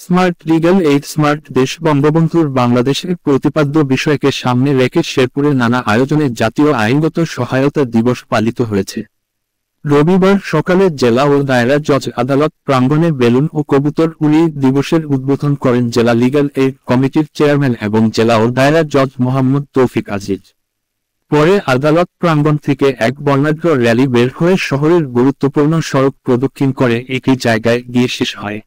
Smart legal aid smart দেশ বঙ্গবন্ধুর বাংলাদেশের প্রতিপাদ্য বিষয়কে সামনে রেখে শেরপুরে নানা আয়োজনে জাতীয় আইনগত সহায়তা দিবস পালিত হয়েছে। রবিবার সকালে জেলা ও দায়রা জজ আদালত প্রাঙ্গণে বেলুন ও কবুতর উড়িয়ে দিবসের উদ্বোধন করেন জেলা লিগ্যাল এইড কমিটির চেয়ারম্যান এবং জেলা ও দায়রা জজ মোহাম্মদ তৌফিক আজিজ। পরে আদালত প্রাঙ্গণ থেকে এক বর্ণাঢ্য র্যালি বের হয়ে শহরের গুরুত্বপূর্ণ সড়ক প্রদক্ষিণ করে একই জায়গায় গিয়ে শেষ হয়।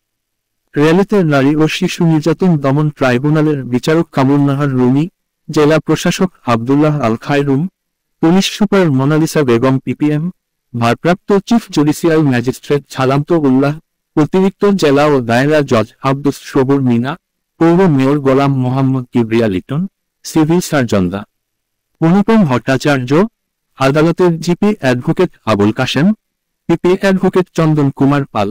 র্যালিতে নারী ও শিশু নির্যাতন দমন ট্রাইব্যুনালের বিচারক কামরুন্নাহার রুমি, জেলা প্রশাসক Abdullah Al Khairum, police super Monalisa Begum PPM, ভারপ্রাপ্ত chief judicial magistrate Salamat Ullah, অতিরিক্ত জেলা ও দায়রা জজ আব্দুস সবুর মিনা, পৌর মেয়র গোলাম মোহাম্মদ কিবরিয়া লিটন, সিভিল সার্জনদা অনুপম ভট্টাচার্য, আদালতের GP advocate Abul Kashem, PP advocate Chandan Kumar Pal,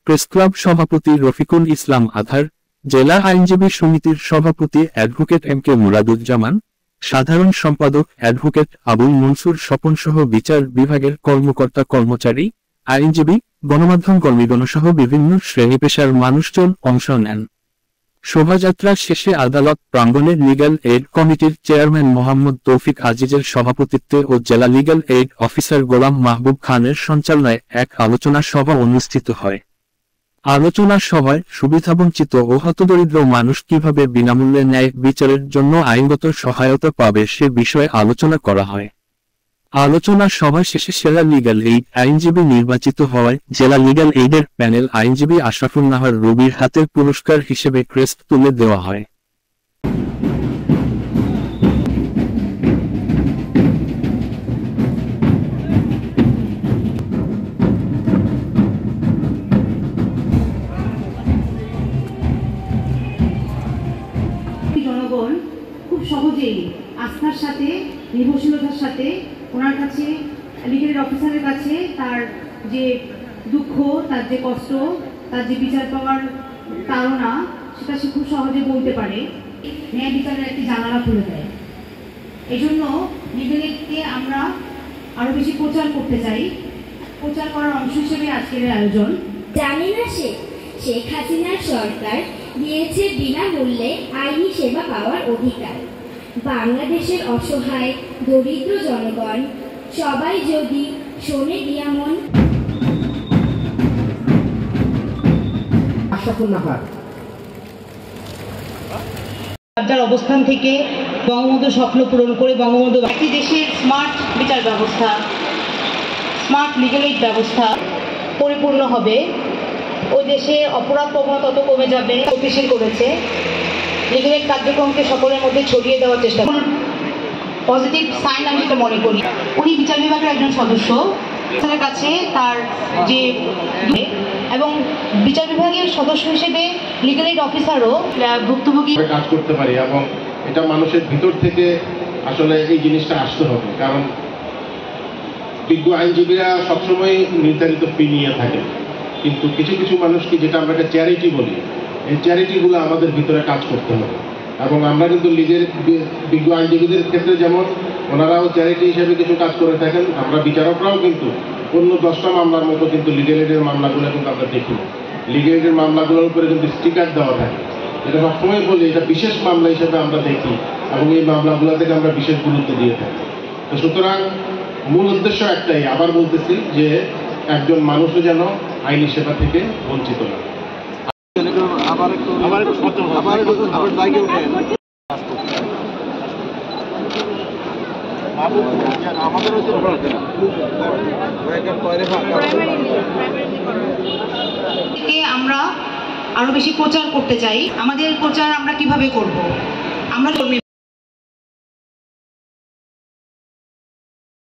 press club সভাপতি রফিকুল ইসলাম আধার, জেলা আইনজীবী সমিতির সভাপতি অ্যাডভোকেট এম কে মুরাদুজ্জামান, সাধারণ সম্পাদক অ্যাডভোকেট আবুল মনসুর স্বপন সহ বিচার বিভাগের কর্মকর্তা কর্মচারী, আইনজীবী, গণমাধ্যম কর্মীগণ সহ বিভিন্ন শ্রেণী পেশার মানুষজন অংশ নেন। শোভাযাত্রা শেষে আদালত প্রাঙ্গণে লিগ্যাল এইড কমিটির চেয়ারম্যান মোহাম্মদ তৌফিক আজিজের সভাপতিত্বে ও জেলা লিগ্যাল এইড অফিসার গোলাম মাহবুব খানের সঞ্চালনায় এক আলোচনা সভা অনুষ্ঠিত হয়। আলোচনা সভায় সুবিধাবঞ্চিত ও হতদরিদ্র মানুষ কিভাবে বিনামূল্যে ন্যায় বিচারের জন্য আইনগত সহায়তা পাবে সে বিষয়ে আলোচনা করা হয়। আলোচনা সভা শেষে সেরা লিগ্যাল এইড আইনজীবী নির্বাচিত হওয়ায় জেলা লিগ্যাল এইডের প্যানেল আইনজীবী আশরাফুল নাহার রবির হাতে পুরস্কার হিসেবে ক্রেস্ট তুলে দেওয়া হয়। জনগণ খুব সহজেই আস্থার সাথে নির্ভরশীলতার সাথে ওনার কাছে লিগ্যাল অফিসারের কাছে তার যে দুঃখ, তার যে কষ্ট, তার যে বিচার পাওয়ার তাড়না সেটা সে খুব সহজে বলতে পারে। ন্যায় বিচারের একটি জানালা খুলে দেয়। এই জন্য লিগ্যাল এইডকে আমরা আরো বেশি প্রচার করতে চাই। প্রচার করার অংশ হিসেবে আজকের আয়োজন। জানি না শেখ হাসিনার সরকার দিয়েছে বিনামূল্যে আইনি সেবা পাওয়ার অধিকার। বাংলাদেশের অসহায় দরিদ্র জনগণ সবাই যদি শোনে দিয়ামন। রাজ্যের অবস্থান থেকে বঙ্গবন্ধু স্বপ্ন পূরণ করে বঙ্গবন্ধু একটি দেশের স্মার্ট বিচার ব্যবস্থা, স্মার্ট লিগ্যাল এইড ব্যবস্থা পরিপূর্ণ হবে। ওই দেশে অপরাধ প্রবণতা তত কমে যাবে। গতিশীল করেছে লিগ্যাল এইড কার্যক্রমকে সকলের মধ্যে ছড়িয়ে দেওয়ার চেষ্টা। পজিটিভ সাইন আমি যেটা মনে করি, উনি বিচার বিভাগের একজন সদস্য, তার কাছে তার যে এবং বিচার বিভাগের সদস্য হিসেবে লিগ্যাল এইড অফিসারও ভুক্তভোগী কাজ করতে পারি এবং এটা মানুষের ভিতর থেকে আসলে এই জিনিসটা আসতে হবে। কারণ বিজ্ঞ আইনজীবীরা সবসময় নির্ধারিত ফি নিয়ে থাকে, কিন্তু কিছু কিছু মানুষকে যেটা আমরা একটা চ্যারিটি বলি, এই চ্যারিটিগুলো আমাদের ভিতরে কাজ করতে হবে। এবং আমরা কিন্তু লিগের বিজ্ঞ আইনজীবীদের ক্ষেত্রে যেমন ওনারাও চ্যারিটি হিসেবে কিছু কাজ করে থাকেন, আমরা বিচারকরাও কিন্তু অন্য 10টা মামলার মতো কিন্তু লিগ্যাল এইডের মামলাগুলো কিন্তু আমরা দেখি না। লিগ্যাল এইডের মামলাগুলোর উপরে কিন্তু স্টিকার দেওয়া থাকে, এটা সবসময় বলি এটা বিশেষ মামলা হিসেবে আমরা দেখি এবং এই মামলাগুলো থেকে আমরা বিশেষ গুরুত্ব দিয়ে থাকি। তো সুতরাং মূল উদ্দেশ্য একটাই, আবার বলতেছি যে একজন মানুষও যেন আইনি সেবা থেকে বঞ্চিত না। আমরা আরো বেশি প্রচার করতে চাই। আমাদের প্রচার আমরা কিভাবে করব? আমরা